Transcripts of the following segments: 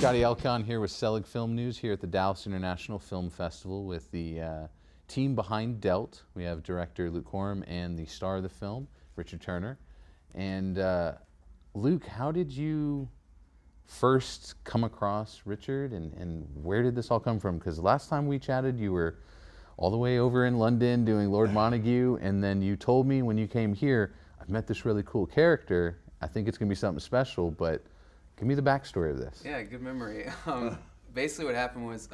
Scotty Elcon here with Selig Film News here at the Dallas International Film Festival with the team behind Delt. We have director Luke Korem and the star of the film, Richard Turner. And Luke, how did you first come across Richard and where did this all come from? Because last time we chatted, you were all the way over in London doing Lord Montague, and then you told me when you came here, I've met this really cool character. I think it's going to be something special, but give me the backstory of this. Yeah, good memory. Basically what happened was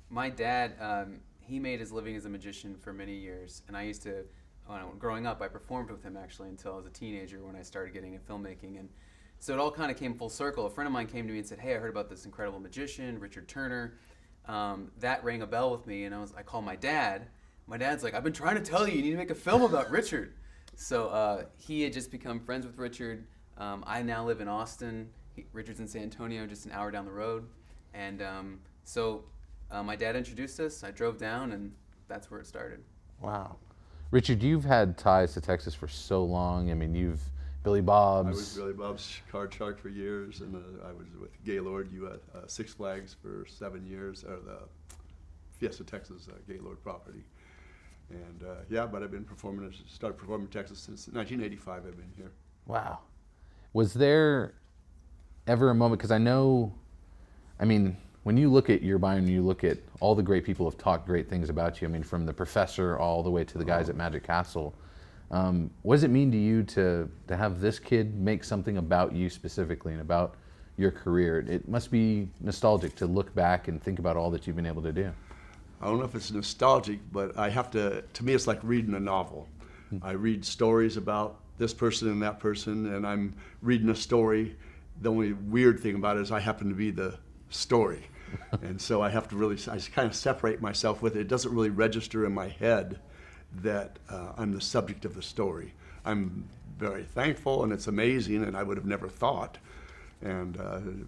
my dad, he made his living as a magician for many years, and I used to, growing up, I performed with him actually until I was a teenager when I started getting into filmmaking. And so it all kind of came full circle. A friend of mine came to me and said, hey, I heard about this incredible magician, Richard Turner. That rang a bell with me, and I called my dad. My dad's like, I've been trying to tell you, you need to make a film about Richard. So he had just become friends with Richard. I now live in Austin. Richard's in San Antonio, just an hour down the road. And so my dad introduced us. I drove down, and that's where it started. Wow. Richard, you've had ties to Texas for so long. I mean, you've Billy Bob's. I was Billy Bob's card shark for years, and I was with Gaylord. You at Six Flags for 7 years, or the Fiesta Texas Gaylord property. And yeah, but I've been started performing in Texas since 1985. I've been here. Wow. Was there ever a moment, because I mean, when you look at your bio and you look at all the great people who have talked great things about you, I mean, from the professor all the way to the guys at Magic Castle, what does it mean to you to have this kid make something about you specifically and about your career? It must be nostalgic to look back and think about all that you've been able to do. I don't know if it's nostalgic, but I have to me it's like reading a novel. I read stories about this person and that person, and I'm reading a story. The only weird thing about it is I happen to be the story. And so I have to I kind of separate myself with it. It doesn't really register in my head that I'm the subject of the story. I'm very thankful, and it's amazing, and I would have never thought. And and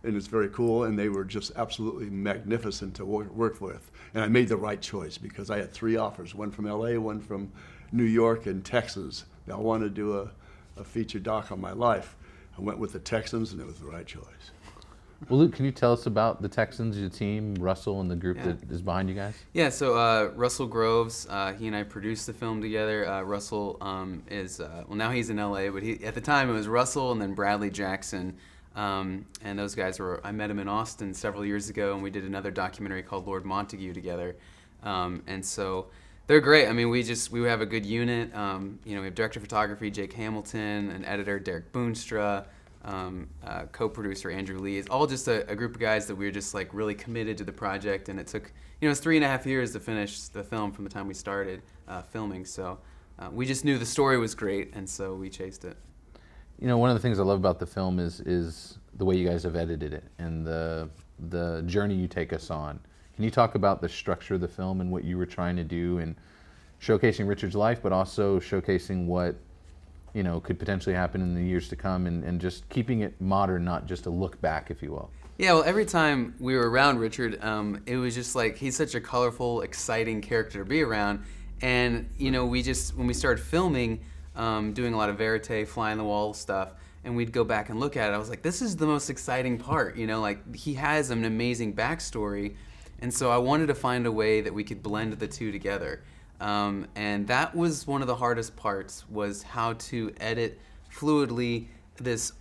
it's very cool, and they were just absolutely magnificent to work with. And I made the right choice because I had 3 offers, one from LA, one from New York, and Texas. They all wanted to do a feature doc on my life. I went with the Texans, and it was the right choice. Well, Luke, can you tell us about the Texans, your team, Russell, and the group that is behind you guys? Yeah, so Russell Groves, he and I produced the film together. Russell is, well, now he's in LA, but at the time it was Russell and then Bradley Jackson. And those guys I met him in Austin several years ago, and we did another documentary called Lord Montague together. And so they're great. I mean, we have a good unit. We have director of photography, Jake Hamilton, an editor, Derek Boonstra, co-producer Andrew Lee. It's all just a group of guys that we were just like really committed to the project, and it took, it's 3.5 years to finish the film from the time we started filming. So we just knew the story was great, and so we chased it. One of the things I love about the film is the way you guys have edited it and the journey you take us on. Can you talk about the structure of the film and what you were trying to do in showcasing Richard's life, but also showcasing what could potentially happen in the years to come, and just keeping it modern, not just a look back, if you will? Yeah, well, every time we were around Richard, it was just like, he's such a colorful, exciting character to be around. And, when we started filming, doing a lot of verite, fly on the wall stuff, and we'd go back and look at it, I was like, this is the most exciting part, like he has an amazing backstory. And so I wanted to find a way that we could blend the two together. And that was one of the hardest parts, was how to edit fluidly this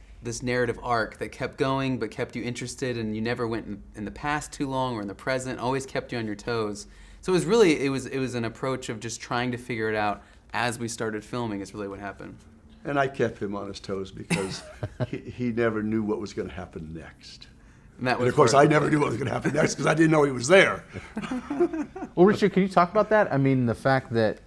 narrative arc that kept going but kept you interested, and you never went in the past too long or in the present, always kept you on your toes. So it was an approach of just trying to figure it out as we started filming is really what happened. And I kept him on his toes because he never knew what was going to happen next. And of course, I never knew what was going to happen next because I didn't know he was there. Well, Richard, can you talk about that? I mean, the fact that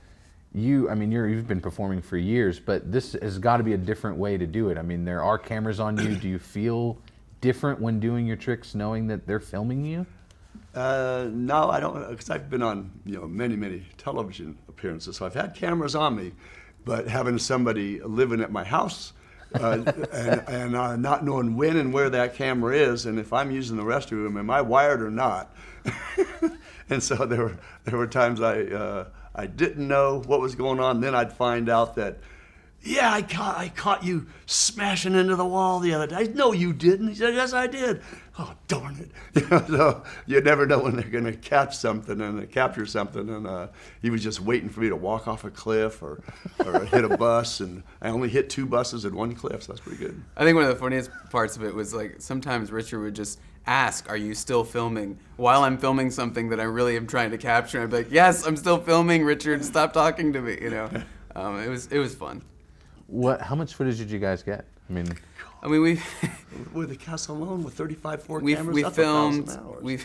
you've been performing for years, but this has got to be a different way to do it. I mean, there are cameras on you. Do you feel different when doing your tricks knowing that they're filming you? No, I don't, because I've been on many television appearances, so I've had cameras on me, but having somebody living at my house and not knowing when and where that camera is, and if I'm using the restroom, am I wired or not? And so there were times I didn't know what was going on. Then I'd find out that yeah, I caught you smashing into the wall the other day. No, you didn't. He said, yes, I did. Oh, darn it. So you never know when they're going to catch something and capture something. And he was just waiting for me to walk off a cliff or hit a bus. And I only hit 2 buses and 1 cliff, so that's pretty good. I think one of the funniest parts of it was like sometimes Richard would just ask, "Are you still filming?" while I'm filming something that I really am trying to capture. I'd be like, "Yes, I'm still filming, Richard. Stop talking to me." You know, it was fun. How much footage did you guys get? I mean, we With the cast alone, with 35 we cameras, we that's filmed. 1,000 hours. We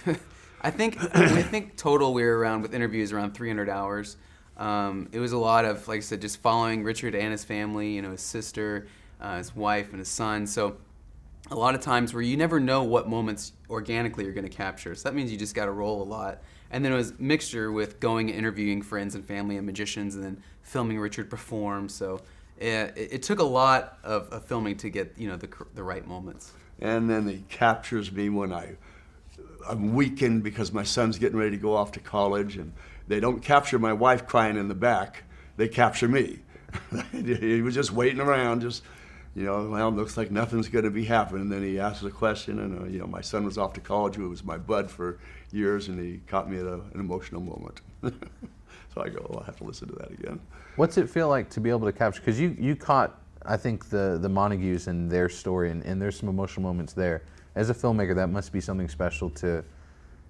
I think total we were around with interviews around 300 hours. It was a lot of, like I said, just following Richard and his family. You know, his sister, his wife, and his son. So a lot of times where you never know what moments organically you're going to capture. So that means you just got to roll a lot. And then it was mixture with going and interviewing friends and family and magicians, and then filming Richard perform. So it took a lot of filming to get the right moments. And then he captures me when I'm weakened because my son's getting ready to go off to college, and they don't capture my wife crying in the back. They capture me. He was just waiting around, just, well, looks like nothing's going to be happening. And then he asks a question, and my son was off to college, who was my bud for years, and he caught me at an emotional moment. So I go, I'll have to listen to that again. What's it feel like to be able to capture? Because you caught, I think, the Montagues and their story, and there's some emotional moments there. As a filmmaker, that must be something special to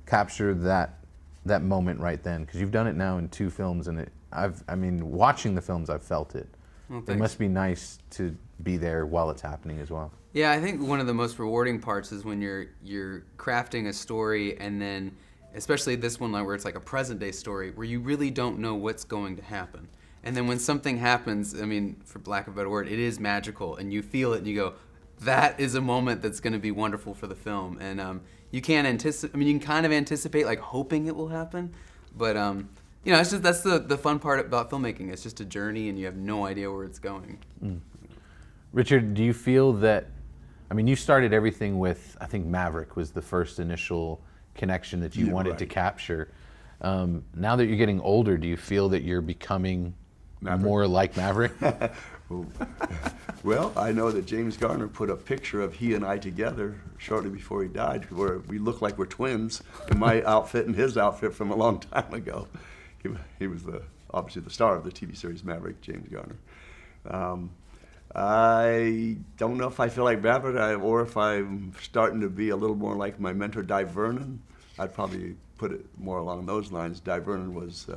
capture that moment right then. Because you've done it now in 2 films, and watching the films, I've felt it. Well, it thanks. must be nice to be there while it's happening as well. Yeah, I think one of the most rewarding parts is when you're crafting a story, and then especially this one where it's like a present day story where you really don't know what's going to happen. And then when something happens, for lack of a better word, it is magical, and you feel it and you go, that is a moment that's going to be wonderful for the film. And you can't anticipate, you can kind of anticipate, like hoping it will happen, but it's just, that's the fun part about filmmaking. It's just a journey and you have no idea where it's going. Mm. Richard, do you feel that, you started everything with, I think Maverick was the first initial connection that you wanted to capture. Now that you're getting older, do you feel that you're becoming more like Maverick? Well, I know that James Garner put a picture of he and I together shortly before he died, where we look like we're twins, in my outfit and his outfit from a long time ago. He was obviously the star of the TV series Maverick, James Garner. I don't know if I feel like Maverick or if I'm starting to be a little more like my mentor, Di Vernon. I'd probably put it more along those lines. Di Vernon was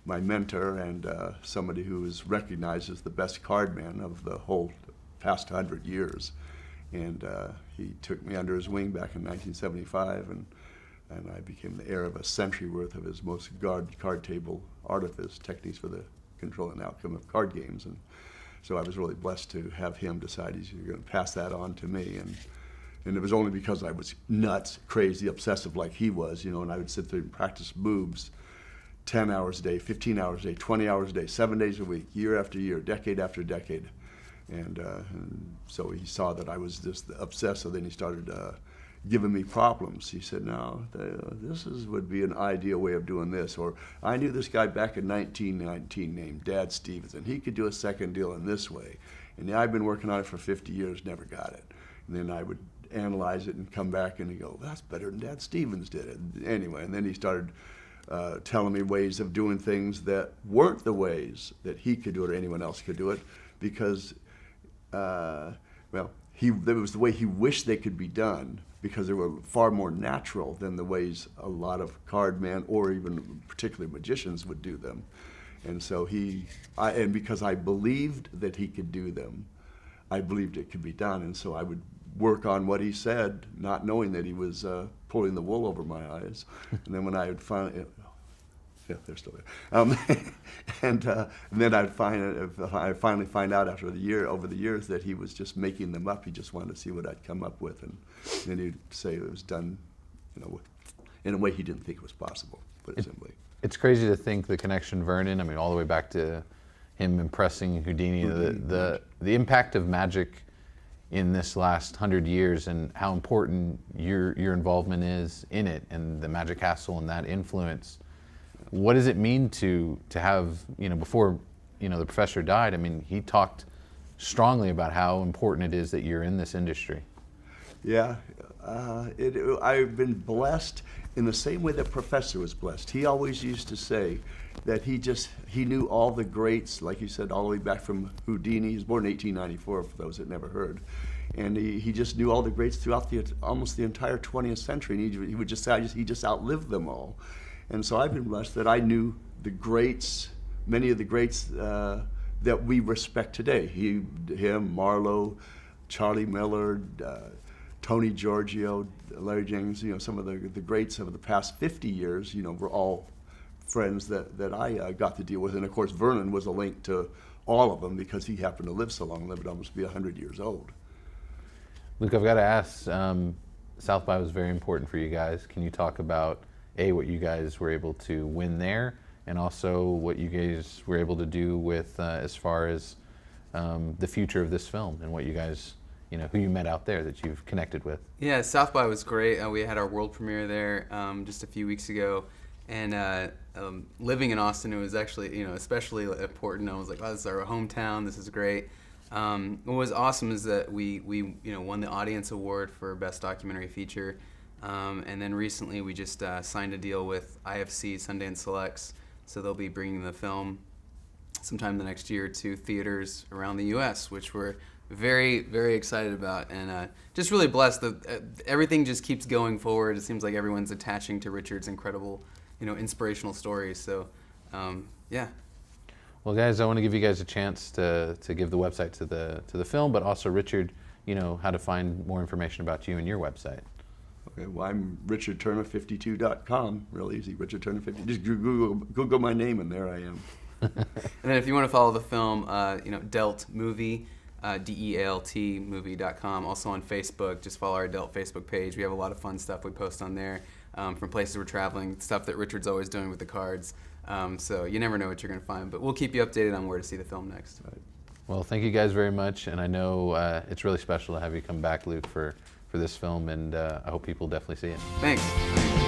my mentor and somebody who was recognized as the best card man of the whole past 100 years. And he took me under his wing back in 1975, and I became the heir of a century worth of his most card table artifice techniques for the control and outcome of card games. And so I was really blessed to have him decide he's going to pass that on to me. And it was only because I was nuts, crazy, obsessive like he was, and I would sit there and practice moves 10 hours a day, 15 hours a day, 20 hours a day, 7 days a week, year after year, decade after decade. And so he saw that I was just obsessed, so then he started giving me problems. He said, no, this would be an ideal way of doing this. Or I knew this guy back in 1919 named Dad Stevens, and he could do a second deal in this way. And I've been working on it for 50 years, never got it. And then I would analyze it and come back and he'd go, that's better than Dad Stevens did it. Anyway, and then he started telling me ways of doing things that weren't the ways that he could do it or anyone else could do it, because, it was the way he wished they could be done, because they were far more natural than the ways a lot of card men or even particularly magicians would do them. And so and because I believed that he could do them, I believed it could be done. And so I would work on what he said, not knowing that he was pulling the wool over my eyes. And then when I would finally, they're still there. And then I finally find out over the years that he was just making them up. He just wanted to see what I'd come up with, and then he'd say it was done, in a way he didn't think it was possible. Put it simply. It's crazy to think the connection, Vernon. All the way back to him impressing Houdini. The impact of magic in this last 100 years, and how important your involvement is in it, and the Magic Castle and that influence. What does it mean to have, before, the professor died, he talked strongly about how important it is that you're in this industry. Yeah, I've been blessed in the same way that Professor was blessed. He always used to say that he knew all the greats, like you said, all the way back from Houdini. He was born in 1894, for those that never heard. And he just knew all the greats throughout almost the entire 20th century, and he just outlived them all. And so I've been blessed that I knew the greats, many of the greats that we respect today. Him, Marlowe, Charlie Miller, Tony Giorgio, Larry Jenkins, some of the greats of the past 50 years, were all friends that I got to deal with. And of course, Vernon was a link to all of them because he happened to live so long, lived almost be 100 years old. Luke, I've got to ask, South by was very important for you guys. Can you talk about, what you guys were able to win there, and also what you guys were able to do with, as far as the future of this film and what you guys, who you met out there that you've connected with? Yeah, South by was great. We had our world premiere there just a few weeks ago, and living in Austin, it was actually, especially important. I was like, wow, this is our hometown. This is great. What was awesome is that we won the audience award for best documentary feature, and then recently we just signed a deal with IFC Sundance Selects, so they'll be bringing the film sometime the next year to theaters around the U.S., which we're very, very excited about, and just really blessed that everything just keeps going forward. It seems like everyone's attaching to Richard's incredible, inspirational stories. So, yeah. Well, guys, I want to give you guys a chance to give the website to the film, but also Richard, how to find more information about you and your website. Okay, well, I'm richardturner52.com. Real easy, Richard Turner 50. Just Google my name, and there I am. And then if you want to follow the film, Delt Movie, DEALT movie.com. Also on Facebook, just follow our Delt Facebook page. We have a lot of fun stuff we post on there from places we're traveling, stuff that Richard's always doing with the cards. So you never know what you're going to find, but we'll keep you updated on where to see the film next. Right. Well, thank you guys very much, and I know it's really special to have you come back, Luke, for this film, and I hope people definitely see it. Thanks.